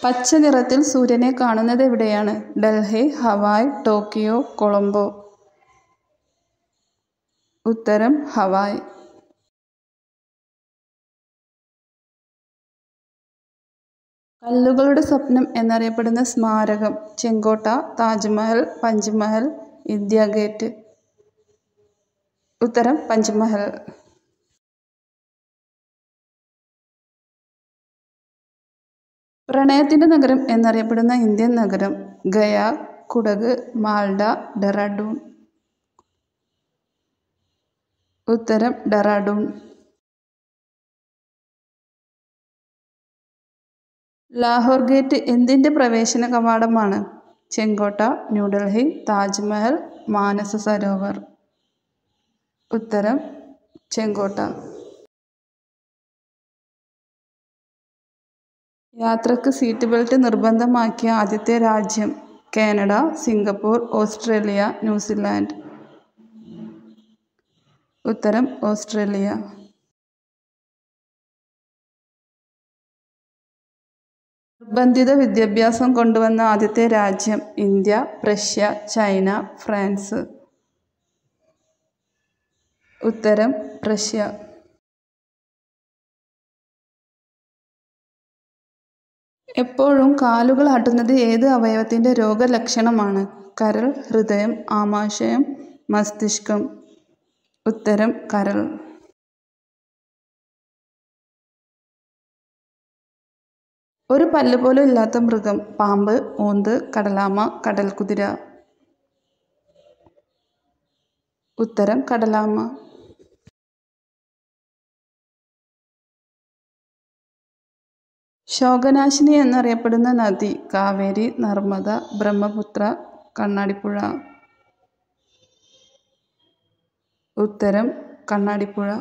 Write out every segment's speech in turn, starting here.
പച്ച നിറത്തിൽ സൂര്യനെ കാണുന്നത് എവിടെയാണ്? Delhi, Hawaii, Tokyo, Colombo. ഉത്തരം ഹവായ്. കല്ലുകളുടെ സ്വപ്നം എന്നറിയപ്പെടുന്ന സ്മാരകം? ചെങ്കോട്ട, താജ്മഹൽ, പഞ്ച്മഹൽ, ഇന്ത്യ ഗേറ്റ്. ഉത്തരം പഞ്ച്മഹൽ. പ്രണയത്തിന്റെ നഗരം എന്നറിയപ്പെടുന്ന ഇന്ത്യൻ നഗരം? ഗയ, കുടക്, മാൽഡ, ഡെറാഡൂൺ. ഉത്തരം ഡെറാഡൂൺ. ലാഹോർ ഗേറ്റ് എന്തിൻ്റെ പ്രവേശന കവാടമാണ്? ചെങ്കോട്ട, ന്യൂഡൽഹി, താജ്മഹൽ, മാനസ സരോവർ. ഉത്തരം ചെങ്കോട്ട. യാത്രക്ക് സീറ്റ് ബെൽറ്റ് നിർബന്ധമാക്കിയ ആദ്യത്തെ രാജ്യം? Canada, Singapore, Australia, New Zealand. ഉത്തരം ഓസ്ട്രേലിയ. നിർബന്ധിത വിദ്യാഭ്യാസം കൊണ്ടുവന്ന ആദ്യത്തെ രാജ്യം? India, Prussia, China, France. ഉത്തരം പ്രഷ്യ. എപ്പോഴും കാലുകൾ ആട്ടുന്നത് ഏത് അവയവത്തിൻ്റെ രോഗലക്ഷണമാണ്? കരൾ, ഹൃദയം, ആമാശയം, മസ്തിഷ്കം. ഉത്തരം കരൾ. ഒരു പല്ല് പോലും ഇല്ലാത്ത മൃഗം? പാമ്പ്, ഓന്ത്, കടലാമ, കടൽക്കുതിര. ഉത്തരം കടലാമ. ശോകനാശിനി എന്നറിയപ്പെടുന്ന നദി? കാവേരി, നർമ്മദ, ബ്രഹ്മപുത്ര, കണ്ണാടിപ്പുഴ. ഉത്തരം കണ്ണാടിപ്പുഴ.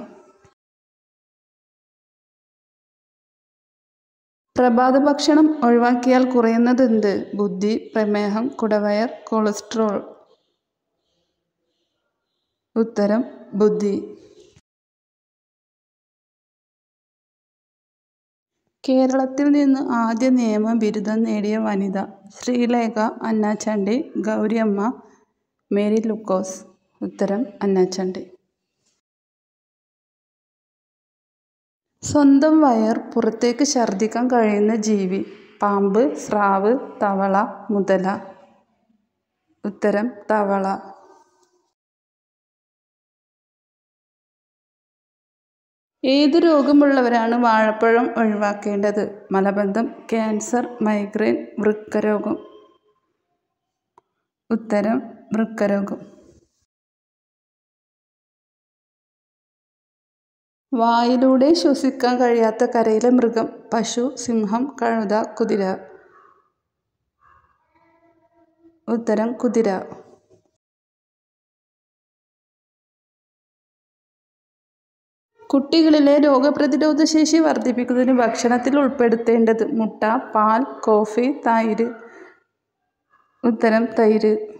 പ്രഭാത ഭക്ഷണം ഒഴിവാക്കിയാൽ കുറയുന്നതെന്ത്? ബുദ്ധി, പ്രമേഹം, കുടവയർ, കൊളസ്ട്രോൾ. ഉത്തരം ബുദ്ധി. കേരളത്തിൽ നിന്ന് ആദ്യ നിയമ ബിരുദം നേടിയ വനിത? ശ്രീലേഖ, അന്നാചാണ്ടി, ഗൗരിയമ്മ, മേരി ലൂക്കോസ്. ഉത്തരം അന്നാചാണ്ടി. സ്വന്തം വയർ പുറത്തേക്ക് ഛർദ്ദിക്കാൻ കഴിയുന്ന ജീവി? പാമ്പ്, സ്രാവ്, തവള, മുതല. ഉത്തരം തവള. ഏത് രോഗമുള്ളവരാണ് വാഴപ്പഴം ഒഴിവാക്കേണ്ടത്? മലബന്ധം, ക്യാൻസർ, മൈഗ്രെയിൻ, വൃക്കരോഗം. ഉത്തരം വൃക്കരോഗം. വായിലൂടെ ശ്വസിക്കാൻ കഴിയാത്ത കരയിലെ മൃഗം? പശു, സിംഹം, കഴുത, കുതിര. ഉത്തരം കുതിര. കുട്ടികളിലെ രോഗപ്രതിരോധ ശേഷി വർദ്ധിപ്പിക്കുന്നതിന് ഭക്ഷണത്തിൽ ഉൾപ്പെടുത്തേണ്ടത്? മുട്ട, പാൽ, കോഫി, തൈര്. ഉത്തരം തൈര്.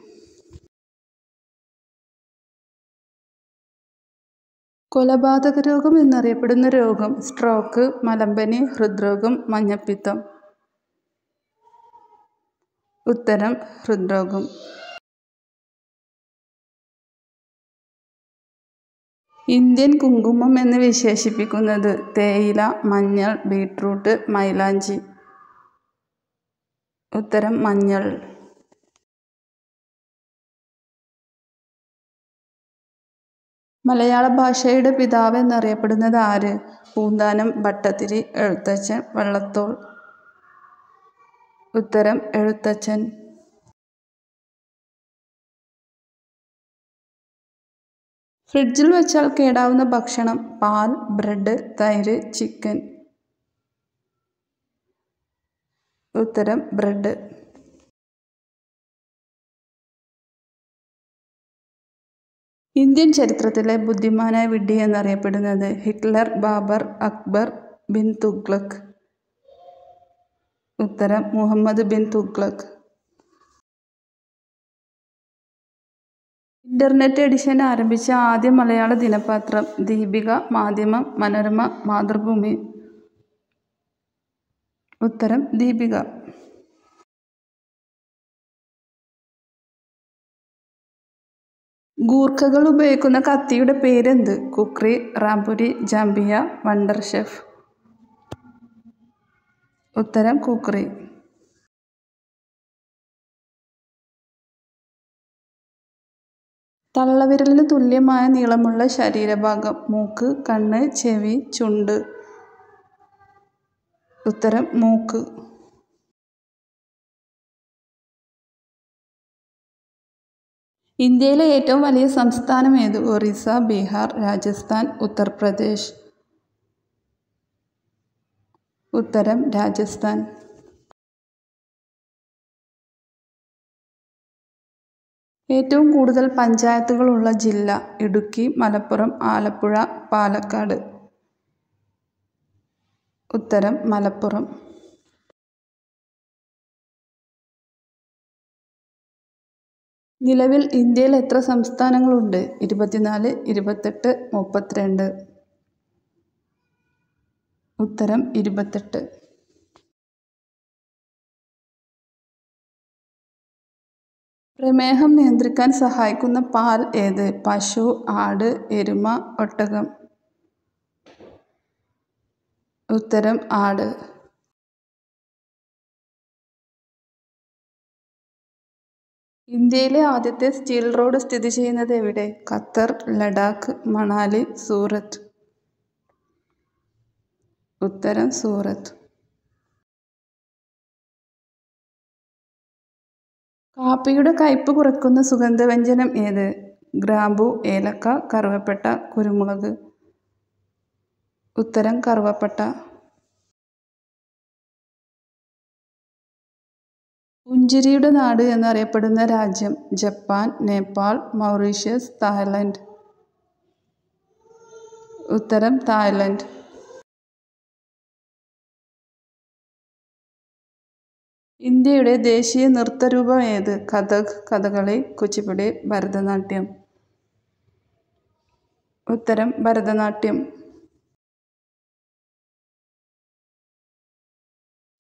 കൊലപാതക രോഗം എന്നറിയപ്പെടുന്ന രോഗം? സ്ട്രോക്ക്, മലമ്പനി, ഹൃദ്രോഗം, മഞ്ഞപ്പിത്തം. ഉത്തരം ഹൃദ്രോഗം. ഇന്ത്യൻ കുങ്കുമം എന്ന് വിശേഷിപ്പിക്കുന്നത്? തേയില, മഞ്ഞൾ, ബീട്രൂട്ട്, മൈലാഞ്ചി. ഉത്തരം മഞ്ഞൾ. മലയാള ഭാഷയുടെ പിതാവ് എന്നറിയപ്പെടുന്നത് ആര്? പൂന്താനം, ഭട്ടതിരി, എഴുത്തച്ഛൻ, വള്ളത്തോൾ. ഉത്തരം എഴുത്തച്ഛൻ. ഫ്രിഡ്ജിൽ വെച്ചാൽ കേടാവുന്ന ഭക്ഷണം? പാൽ, ബ്രെഡ്, തൈര്, ചിക്കൻ. ഉത്തരം ബ്രെഡ്. ഇന്ത്യൻ ചരിത്രത്തിലെ ബുദ്ധിമാനായ വിഡ്ഢി എന്നറിയപ്പെടുന്നത്? ഹിറ്റ്ലർ, ബാബർ, അക്ബർ, ബിൻ തുഗ്ലക്. ഉത്തരം മുഹമ്മദ് ബിൻ തുഗ്ലക്. ഇന്റർനെറ്റ് എഡിഷൻ ആരംഭിച്ച ആദ്യ മലയാള ദിനപത്രം? ദീപിക, മാധ്യമം, മനോരമ, മാതൃഭൂമി. ഉത്തരം ദീപിക. ഗൂർഖകൾ ഉപയോഗിക്കുന്ന കത്തിയുടെ പേരെന്ത്? Kukri, Rampuri, jambiya, Wonderchef. ഉത്തരം കുക്രി. തള്ളവിരലിന് തുല്യമായ നീളമുള്ള ശരീരഭാഗം? മൂക്ക്, കണ്ണ്, ചെവി, ചുണ്ട്. ഉത്തരം മൂക്ക്. ഇന്ത്യയിലെ ഏറ്റവും വലിയ സംസ്ഥാനം ഏത്? ഒറീസ, ബീഹാർ, രാജസ്ഥാൻ, ഉത്തർപ്രദേശ്. ഉത്തരം രാജസ്ഥാൻ. ഏറ്റവും കൂടുതൽ പഞ്ചായത്തുകളുള്ള ജില്ല? ഇടുക്കി, മലപ്പുറം, ആലപ്പുഴ, പാലക്കാട്. ഉത്തരം മലപ്പുറം. നിലവിൽ ഇന്ത്യയിൽ എത്ര സംസ്ഥാനങ്ങളുണ്ട്? 24, 28, 32. ഉത്തരം 28. പ്രമേഹം നിയന്ത്രിക്കാൻ സഹായിക്കുന്ന പാൽ ഏത്? പശു, ആട്, എരുമ, ഒട്ടകം. ഉത്തരം ആട്. ഇന്ത്യയിലെ ആദ്യത്തെ സ്റ്റീൽ റോഡ് സ്ഥിതി ചെയ്യുന്നത് എവിടെ? ഖത്തർ, ലഡാക്ക്, മണാലി, സൂറത്ത്. ഉത്തരം സൂറത്ത്. കാപ്പിയുടെ കയ്പ് കുറയ്ക്കുന്ന സുഗന്ധവ്യഞ്ജനം ഏത്? ഗ്രാമ്പു, ഏലക്ക, കറുവപ്പട്ട, കുരുമുളക്. ഉത്തരം കറുവപ്പട്ട. പുഞ്ചിരിയുടെ നാട് എന്നറിയപ്പെടുന്ന രാജ്യം? Japan, Nepal, Mauritius, Thailand. ഉത്തരം തായ്ലൻഡ്. ഇന്ത്യയുടെ ദേശീയ നൃത്തരൂപം ഏത്? കഥക്, കഥകളി, കുച്ചിപ്പുടി, ഭരതനാട്യം. ഉത്തരം ഭരതനാട്യം.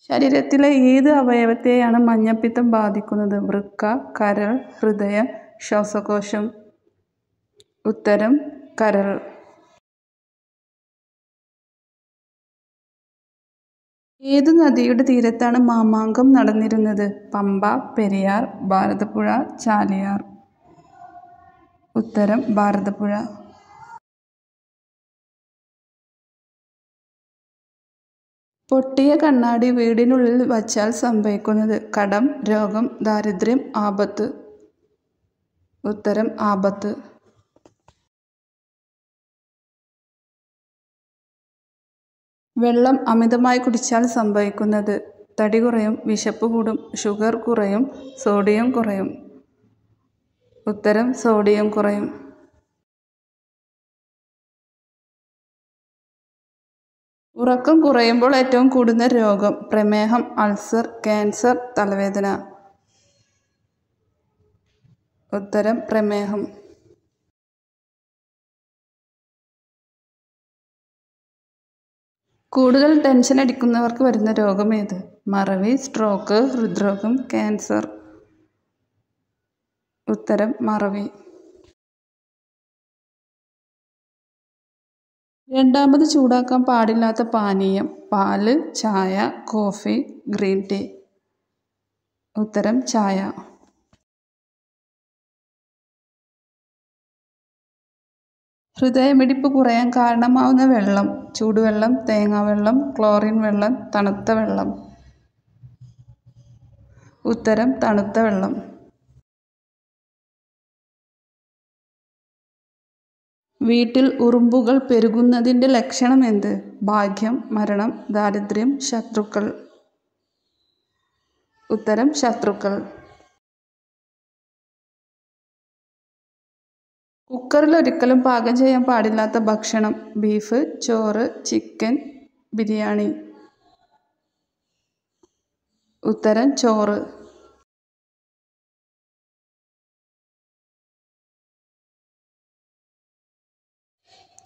ശരീരത്തിലെ ഏത് അവയവത്തെയാണ് മഞ്ഞപ്പിത്തം ബാധിക്കുന്നത്? വൃക്ക, കരൾ, ഹൃദയം, ശ്വാസകോശം. ഉത്തരം കരൾ. ഏതു നദിയുടെ തീരത്താണ് മാമാങ്കം നടന്നിരുന്നത്? പമ്പ, പെരിയാർ, ഭാരതപ്പുഴ, ചാലിയാർ. ഉത്തരം ഭാരതപ്പുഴ. പൊട്ടിയ കണ്ണാടി വീടിനുള്ളിൽ വച്ചാൽ സംഭവിക്കുന്നത്? കടം, രോഗം, ദാരിദ്ര്യം, ആപത്ത്. ഉത്തരം ആപത്ത്. വെള്ളം അമിതമായി കുടിച്ചാൽ സംഭവിക്കുന്നത്? തടി കുറയും, വിശപ്പ് കൂടും, ഷുഗർ കുറയും, സോഡിയം കുറയും. ഉത്തരം സോഡിയം കുറയും. ഉറക്കം കുറയുമ്പോൾ ഏറ്റവും കൂടുന്ന രോഗം? പ്രമേഹം, അൾസർ, ക്യാൻസർ, തലവേദന. ഉത്തരം പ്രമേഹം. കൂടുതൽ ടെൻഷൻ അടിക്കുന്നവർക്ക് വരുന്ന രോഗം ഏത്? മറവി, സ്ട്രോക്ക്, ഹൃദ്രോഗം, ക്യാൻസർ. ഉത്തരം മറവി. രണ്ടാമത് ചൂടാക്കാൻ പാടില്ലാത്ത പാനീയം? പാല്, ചായ, കോഫി, ഗ്രീൻ ടീ. ഉത്തരം ചായ. ഹൃദയമിടിപ്പ് കുറയാൻ കാരണമാവുന്ന വെള്ളം? ചൂടുവെള്ളം, തേങ്ങാവെള്ളം, ക്ലോറിൻ വെള്ളം, തണുത്ത വെള്ളം. ഉത്തരം തണുത്ത വെള്ളം. വീട്ടിൽ ഉറുമ്പുകൾ പെരുകുന്നതിൻ്റെ ലക്ഷണം എന്ത്? ഭാഗ്യം, മരണം, ദാരിദ്ര്യം, ശത്രുക്കൾ. ഉത്തരം ശത്രുക്കൾ. കുക്കറിൽ ഒരിക്കലും പാകം ചെയ്യാൻ പാടില്ലാത്ത ഭക്ഷണം? ബീഫ്, ചോറ്, ചിക്കൻ, ബിരിയാണി. ഉത്തരം ചോറ്.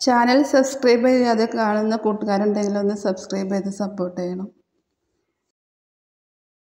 ചാനൽ സബ്സ്ക്രൈബ് ചെയ്യാതെ കാണുന്ന കൂട്ടുകാരുണ്ടെങ്കിൽ ഒന്ന് സബ്സ്ക്രൈബ് ചെയ്ത് സപ്പോർട്ട് ചെയ്യണം.